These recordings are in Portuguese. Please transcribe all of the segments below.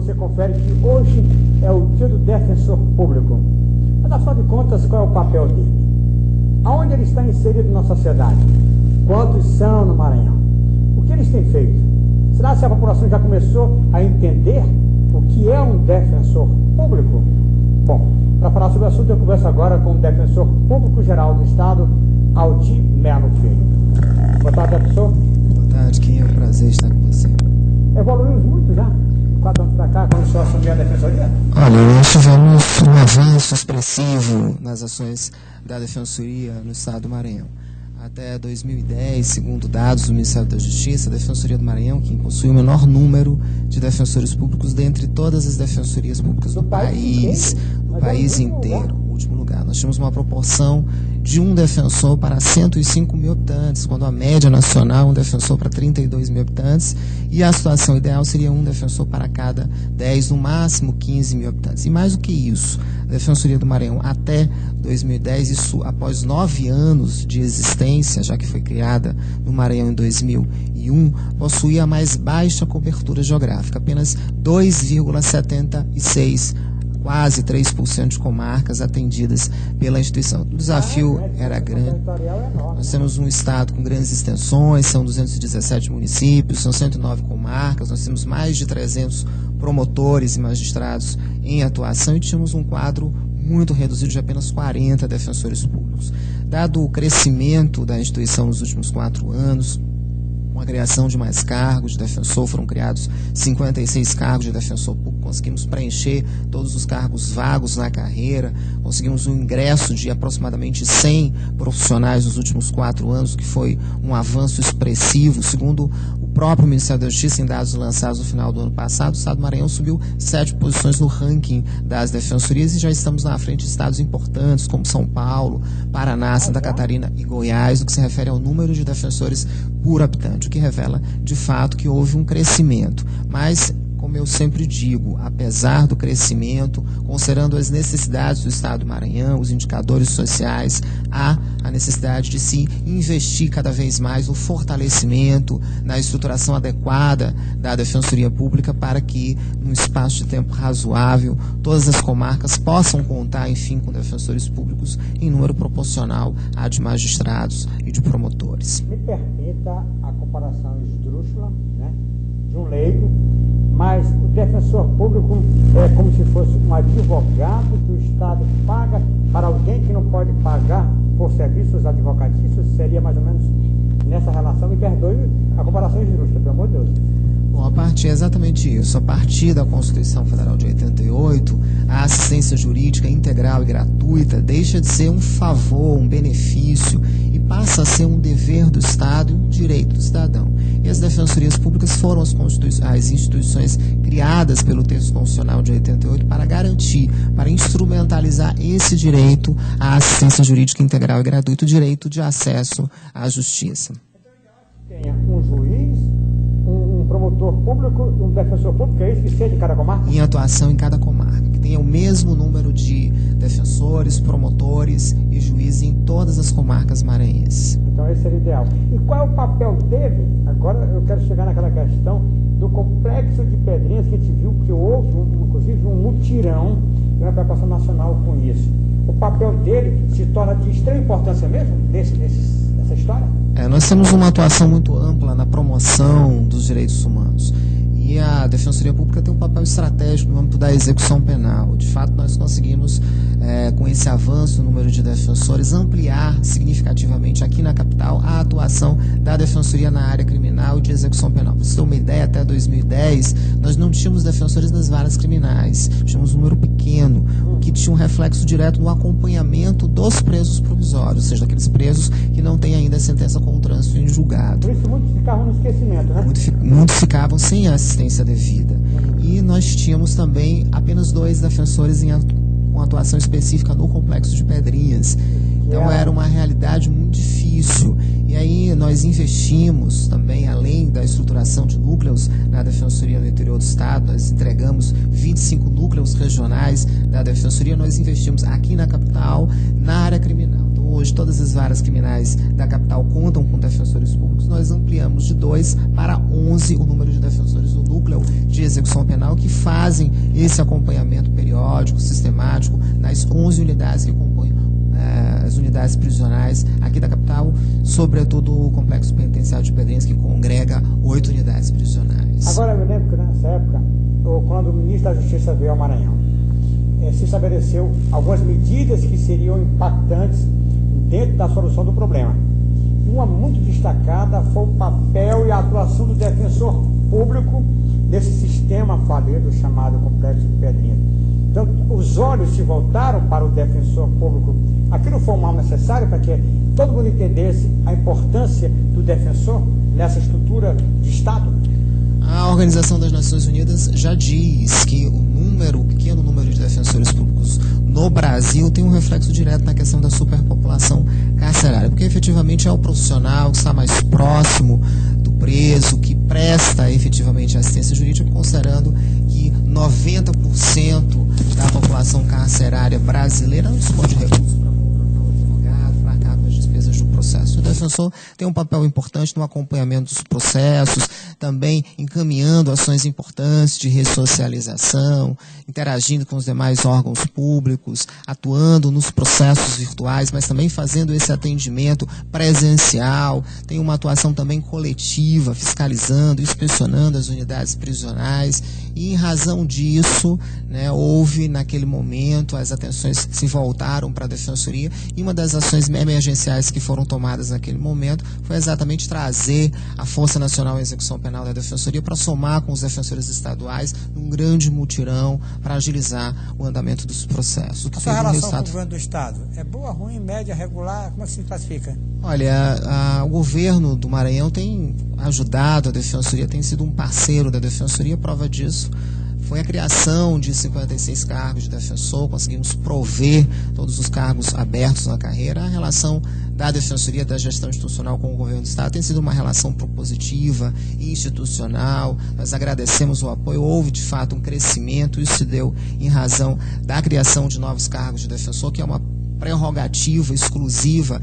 você confere que hoje é o dia do defensor público. Mas, afinal de contas, qual é o papel dele? Aonde ele está inserido na sociedade? Quantos são no Maranhão? O que eles têm feito? Será que a população já começou a entender o que é um defensor público? Bom, para falar sobre o assunto, eu converso agora com o defensor público-geral do Estado, Aldir Melo Filho. Boa tarde, professor. Boa tarde, Kim. É um prazer estar com você. Evoluímos muito já, de 4 anos para cá, quando o senhor assumiu a defensoria? Olha, nós tivemos um avanço expressivo nas ações da Defensoria no Estado do Maranhão. Até 2010, segundo dados do Ministério da Justiça, a Defensoria do Maranhão, que possui o menor número de defensores públicos dentre todas as defensorias públicas do país inteiro, último lugar. Nós tínhamos uma proporção de um defensor para 105 mil habitantes, quando a média nacional é um defensor para 32 mil habitantes, e a situação ideal seria um defensor para cada 10, no máximo 15 mil habitantes. E mais do que isso, a Defensoria do Maranhão até 2010, isso após 9 anos de existência, já que foi criada no Maranhão em 2001, possuía a mais baixa cobertura geográfica, apenas 2,76%, quase 3% de comarcas atendidas pela instituição. O desafio era grande. Nós temos um estado com grandes extensões, são 217 municípios, são 109 comarcas, nós temos mais de 300 promotores e magistrados em atuação e tínhamos um quadro muito reduzido de apenas 40 defensores públicos. Dado o crescimento da instituição nos últimos 4 anos, com a criação de mais cargos de defensor, foram criados 56 cargos de defensor público, conseguimos preencher todos os cargos vagos na carreira, conseguimos um ingresso de aproximadamente 100 profissionais nos últimos 4 anos, que foi um avanço expressivo. Segundo o próprio Ministério da Justiça, em dados lançados no final do ano passado, o Estado do Maranhão subiu 7 posições no ranking das defensorias e já estamos na frente de estados importantes como São Paulo, Paraná, Santa Catarina e Goiás, no que se refere ao número de defensores por habitante, o que revela de fato que houve um crescimento. Mas, como eu sempre digo, apesar do crescimento, considerando as necessidades do Estado do Maranhão, os indicadores sociais, há a necessidade de se investir cada vez mais no fortalecimento, na estruturação adequada da Defensoria Pública para que, num espaço de tempo razoável, todas as comarcas possam contar, enfim, com defensores públicos em número proporcional à de magistrados e de promotores. Me permita a comparação esdrúxula, né, de um leigo, mas o defensor público é como se fosse um advogado que o Estado paga para alguém que não pode pagar por serviços advocatícios. Seria mais ou menos nessa relação. Me perdoe a comparação esdrúxula, pelo amor de Deus. Bom, a partir é exatamente isso. A partir da Constituição Federal de 88, a assistência jurídica integral e gratuita deixa de ser um favor, um benefício, e passa a ser um dever do Estado e um direito do cidadão. E as defensorias públicas foram as instituições criadas pelo texto constitucional de 88 para garantir, para instrumentalizar esse direito à assistência jurídica integral e gratuita, o direito de acesso à justiça. Tenha um juiz, um promotor público, um defensor público, é isso que seja de cada comarca? Em atuação em cada comarca, que tenha o mesmo número de defensores, promotores e juízes em todas as comarcas maranhenses. Então esse seria o ideal. E qual é o papel dele? Agora eu quero chegar naquela questão do complexo de Pedrinhas, que a gente viu que houve, inclusive, um mutirão de uma preocupação nacional com isso. O papel dele se torna de extrema importância mesmo nessa história? Nós temos uma atuação muito ampla na promoção dos direitos humanos. E a Defensoria Pública tem um papel estratégico no âmbito da execução penal. De fato, nós conseguimos, com esse avanço no número de defensores, ampliar significativamente aqui na capital a atuação da Defensoria na área criminal e de execução penal. Para você ter uma ideia, até 2010, nós não tínhamos defensores nas varas criminais. Tínhamos um número pequeno, o que tinha um reflexo direto no acompanhamento dos presos provisórios, ou seja, daqueles presos que não têm ainda sentença com o trânsito em julgado. Por isso muitos ficavam no esquecimento, né? Muitos ficavam sem assistência devida. E nós tínhamos também apenas 2 defensores com atuação específica no Complexo de Pedrinhas. Então era uma realidade muito difícil. E aí nós investimos também, além da estruturação de núcleos na Defensoria do Interior do Estado, nós entregamos 25 núcleos regionais da Defensoria, nós investimos aqui na capital, na área criminal. Então hoje todas as varas criminais da capital contam com defensores públicos. Nós ampliamos de 2 para 11 o número de defensores do núcleo núcleo de execução penal que fazem esse acompanhamento periódico, sistemático, nas 11 unidades que compõem as unidades prisionais aqui da capital, sobretudo o Complexo Penitenciário de Pedrense, que congrega 8 unidades prisionais. Agora, eu me lembro que nessa época, quando o ministro da Justiça veio ao Maranhão, se estabeleceu algumas medidas que seriam impactantes dentro da solução do problema. E uma muito destacada foi o papel e a atuação do defensor público nesse sistema falido chamado Complexo de Pedrinha. Então, os olhos se voltaram para o defensor público. Aquilo foi um mal necessário para que todo mundo entendesse a importância do defensor nessa estrutura de Estado. A Organização das Nações Unidas já diz que o pequeno número de defensores públicos no Brasil tem um reflexo direto na questão da superpopulação carcerária, porque efetivamente é o profissional que está mais próximo do preso, que presta efetivamente assistência jurídica, considerando que 90% da população carcerária brasileira não dispõe de recursos para contratar um advogado, para arcar com as despesas do processo. O defensor tem um papel importante no acompanhamento dos processos, também encaminhando ações importantes de ressocialização, interagindo com os demais órgãos públicos, atuando nos processos virtuais, mas também fazendo esse atendimento presencial, tem uma atuação também coletiva, fiscalizando, inspecionando as unidades prisionais, e em razão disso, houve naquele momento, as atenções se voltaram para a Defensoria, e uma das ações emergenciais que foram tomadas naquele momento foi exatamente trazer a Força Nacional em Execução Penal da Defensoria para somar com os defensores estaduais num grande mutirão para agilizar o andamento dos processos. A sua relação com o governo do Estado é boa, ruim, média, regular? Como é que se classifica? Olha, o governo do Maranhão tem ajudado a Defensoria, tem sido um parceiro da Defensoria. Prova disso foi a criação de 56 cargos de defensor, conseguimos prover todos os cargos abertos na carreira. A relação da Defensoria, da gestão institucional com o governo do Estado tem sido uma relação propositiva, institucional. Nós agradecemos o apoio, houve de fato um crescimento, isso se deu em razão da criação de novos cargos de defensor, que é uma prerrogativa exclusiva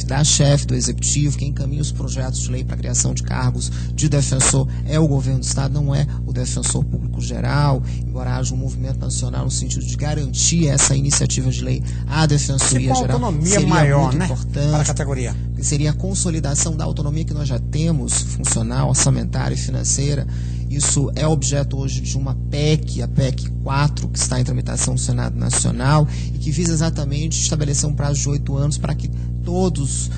da chefe do Executivo. Quem encaminha os projetos de lei para a criação de cargos de defensor é o governo do Estado, não é o defensor público geral, embora haja um movimento nacional no sentido de garantir essa iniciativa de lei à Defensoria Geral. Autonomia seria maior, muito importante, para a categoria. Que seria a consolidação da autonomia que nós já temos, funcional, orçamentária e financeira. Isso é objeto hoje de uma PEC, a PEC 4, que está em tramitação no Senado Nacional e que visa exatamente estabelecer um prazo de 8 anos para que todas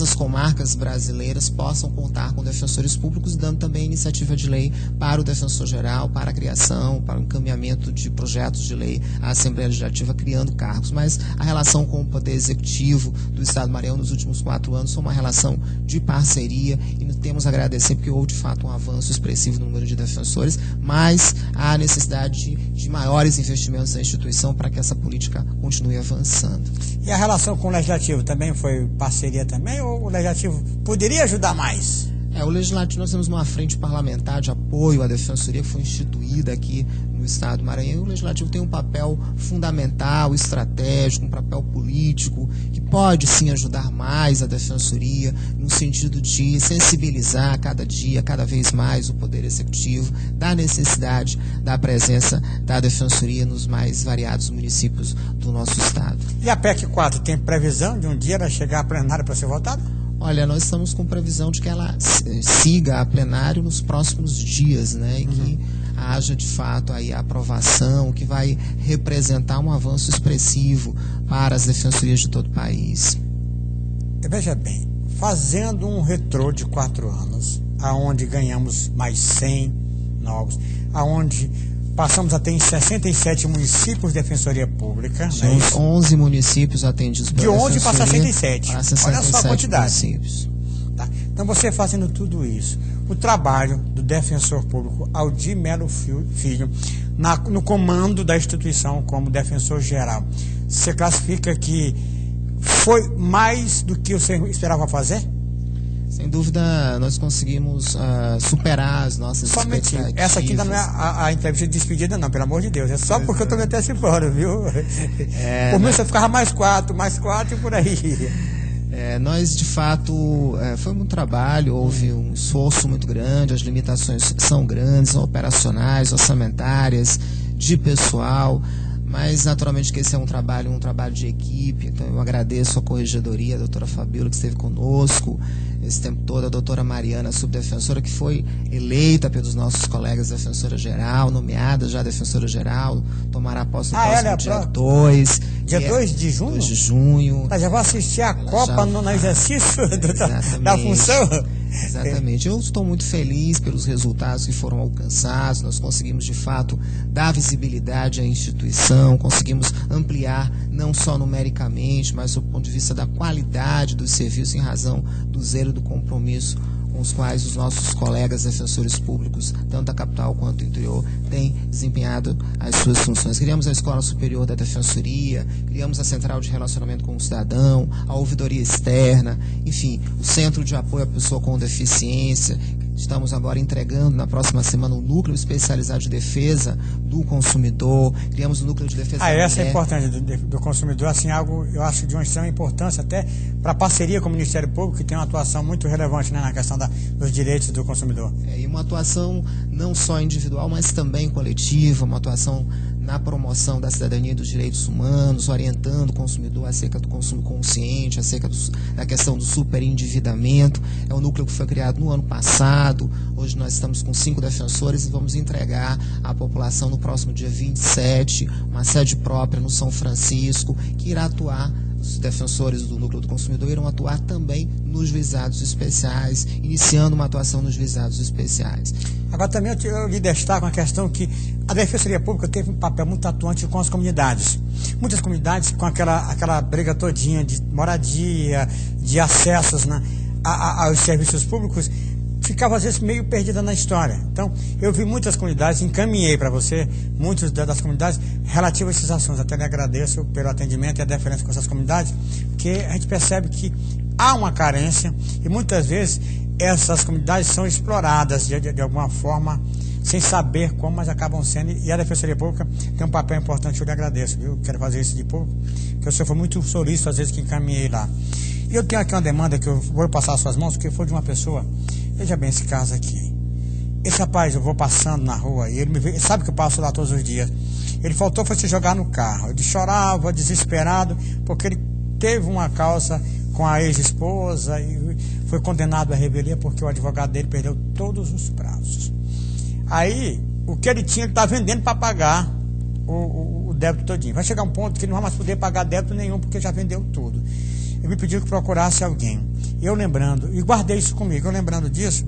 as comarcas brasileiras possam contar com defensores públicos, dando também iniciativa de lei para o defensor geral, para a criação, para o encaminhamento de projetos de lei à Assembleia Legislativa, criando cargos. Mas a relação com o Poder Executivo do Estado do Maranhão nos últimos 4 anos foi uma relação de parceria e temos a agradecer porque houve de fato um avanço expressivo no número de defensores, mas há necessidade de maiores investimentos na instituição para que essa política continue avançando. E a relação com o Legislativo também foi parceria também, ou o Legislativo poderia ajudar mais? O Legislativo, nós temos uma frente parlamentar de apoio à Defensoria que foi instituída aqui no Estado do Maranhão, e o Legislativo tem um papel fundamental, estratégico, um papel político, que pode sim ajudar mais a Defensoria, no sentido de sensibilizar cada dia, cada vez mais o Poder Executivo da necessidade da presença da Defensoria nos mais variados municípios do nosso Estado. E a PEC 4 tem previsão de um dia ela chegar a plenário para ser votada? Olha, nós estamos com previsão de que ela siga a plenário nos próximos dias, e que haja de fato aí a aprovação, que vai representar um avanço expressivo para as defensorias de todo o país. Veja bem, fazendo um retrô de 4 anos, aonde ganhamos mais 100 novos, aonde passamos a ter em 67 municípios de Defensoria Pública. São 11 municípios atendidos pela Defensoria. De 11 para 67. Olha só a quantidade. Municípios. Tá? Então, você fazendo tudo isso, o trabalho do defensor público Aldir Melo Filho, no comando da instituição como defensor geral, você classifica que foi mais do que você esperava fazer? Sem dúvida, nós conseguimos superar as nossas expectativas. Essa aqui ainda não é a entrevista de despedida, não, pelo amor de Deus. É só porque eu estou me antecipando, viu? Por mim, você ficava mais 4 e por aí. Nós, de fato, foi um trabalho, houve um esforço muito grande, as limitações são grandes, são operacionais, orçamentárias, de pessoal, mas naturalmente que esse é um trabalho de equipe. Então eu agradeço a corregedoria, a doutora Fabíola, que esteve conosco esse tempo todo, a doutora Mariana, subdefensora, que foi eleita pelos nossos colegas defensora-geral, nomeada já defensora-geral, tomará posse no próximo dia 2. Dia 2 de junho? 2 de junho. Já vou assistir a Copa no exercício da função? Exatamente. Eu estou muito feliz pelos resultados que foram alcançados. Nós conseguimos, de fato, dar visibilidade à instituição, conseguimos ampliar não só numericamente, mas do ponto de vista da qualidade do serviço, em razão do zelo e do compromisso com os quais os nossos colegas defensores públicos, tanto da capital quanto do interior, têm desempenhado as suas funções. Criamos a Escola Superior da Defensoria, criamos a Central de Relacionamento com o Cidadão, a Ouvidoria Externa, enfim, o Centro de Apoio à Pessoa com Deficiência. Estamos agora entregando na próxima semana o Núcleo Especializado de Defesa do Consumidor, criamos o Núcleo de Defesa da Mulher. Essa é importante do consumidor, assim, algo, eu acho, de uma extrema importância, até para a parceria com o Ministério Público, que tem uma atuação muito relevante, né, na questão dos direitos do consumidor. E uma atuação não só individual, mas também coletiva, uma atuação na promoção da cidadania e dos direitos humanos, orientando o consumidor acerca do consumo consciente, acerca da questão do superendividamento. É um núcleo que foi criado no ano passado. Hoje nós estamos com 5 defensores e vamos entregar à população no próximo dia 27 uma sede própria no São Francisco, que irá atuar. Os defensores do Núcleo do Consumidor irão atuar também nos juizados especiais, iniciando uma atuação nos juizados especiais. Agora também eu lhe destaco a questão que a Defensoria Pública teve um papel muito atuante com as comunidades. Muitas comunidades com aquela briga todinha de moradia, de acessos, né, aos serviços públicos, ficava às vezes meio perdida na história. Então, eu vi muitas comunidades, encaminhei para você, muitas das comunidades relativas a esses assuntos. Até lhe agradeço pelo atendimento e a deferência com essas comunidades, porque a gente percebe que há uma carência e muitas vezes essas comunidades são exploradas de alguma forma, sem saber como, mas acabam sendo, e a Defensoria Pública tem um papel importante. Eu lhe agradeço, viu? Quero fazer isso de público, porque o senhor foi muito solícito às vezes que encaminhei lá. E eu tenho aqui uma demanda que eu vou passar às suas mãos, que foi de uma pessoa. Veja bem esse caso aqui. Esse rapaz, eu vou passando na rua e ele me vê, sabe que eu passo lá todos os dias. Ele faltou foi se jogar no carro. Ele chorava, desesperado, porque ele teve uma causa com a ex-esposa e foi condenado à revelia porque o advogado dele perdeu todos os prazos. Aí, o que ele tinha, ele está vendendo para pagar o débito todinho. Vai chegar um ponto que ele não vai mais poder pagar débito nenhum porque já vendeu tudo. Ele me pediu que procurasse alguém. E eu lembrando, e guardei isso comigo, eu lembrando disso,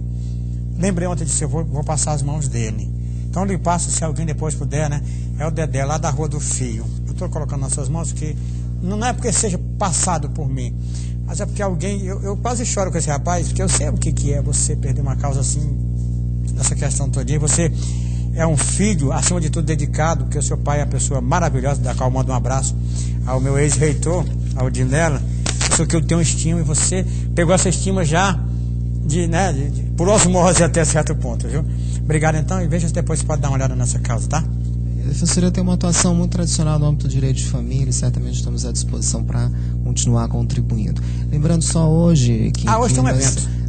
lembrei ontem disso, eu vou passar as mãos dele. Então eu lhe passo, se alguém depois puder, né? É o Dedé, lá da Rua do Fio. Eu estou colocando nas suas mãos, que não é porque seja passado por mim, mas é porque alguém, eu quase choro com esse rapaz, porque eu sei o que é você perder uma causa assim, nessa questão todinha. Você é um filho, acima de tudo, dedicado, porque o seu pai é uma pessoa maravilhosa, da qual eu mando um abraço ao meu ex-reitor, ao Dinela. Pessoa que eu tenho estima, e você pegou essa estima já por osmose até certo ponto, viu? Obrigado então, e veja se depois você pode dar uma olhada nessa causa, tá? A Defensoria tem uma atuação muito tradicional no âmbito do direito de família e certamente estamos à disposição para continuar contribuindo. Lembrando só hoje que... hoje tem um evento.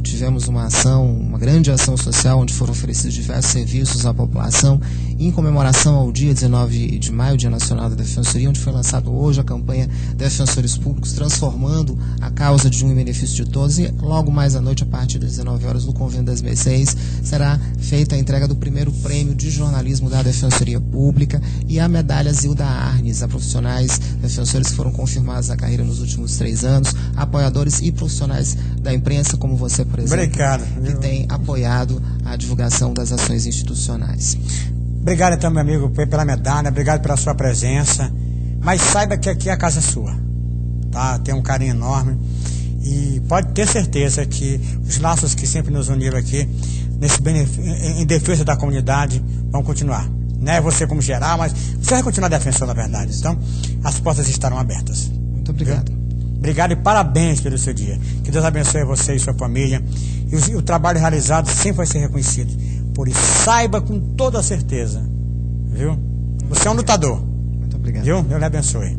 Tivemos uma ação, uma grande ação social, onde foram oferecidos diversos serviços à população, em comemoração ao dia 19 de maio, Dia Nacional da Defensoria, onde foi lançado hoje a campanha Defensores Públicos, transformando a causa de um em benefício de todos. E logo mais à noite, a partir das 19 horas, no Convênio das Mercês, será feita a entrega do primeiro prêmio de jornalismo da Defensoria Pública e a medalha Zilda Arnes a profissionais defensores que foram confirmados na carreira nos últimos 3 anos, apoiadores e profissionais da imprensa, como você, por exemplo, obrigado, que tem apoiado a divulgação das ações institucionais. Obrigado então, meu amigo, pela medalha, obrigado pela sua presença, mas saiba que aqui a casa é sua, tá? Tem um carinho enorme e pode ter certeza que os laços que sempre nos uniram aqui, em defesa da comunidade, vão continuar. Não é você como geral, mas você vai continuar defensor, na verdade. Então, as portas estarão abertas. Muito obrigado. Viu? Obrigado e parabéns pelo seu dia. Que Deus abençoe você e sua família. E o trabalho realizado sempre vai ser reconhecido. Por isso, saiba com toda certeza, viu? Você é um lutador. Muito obrigado. Viu? Deus lhe abençoe.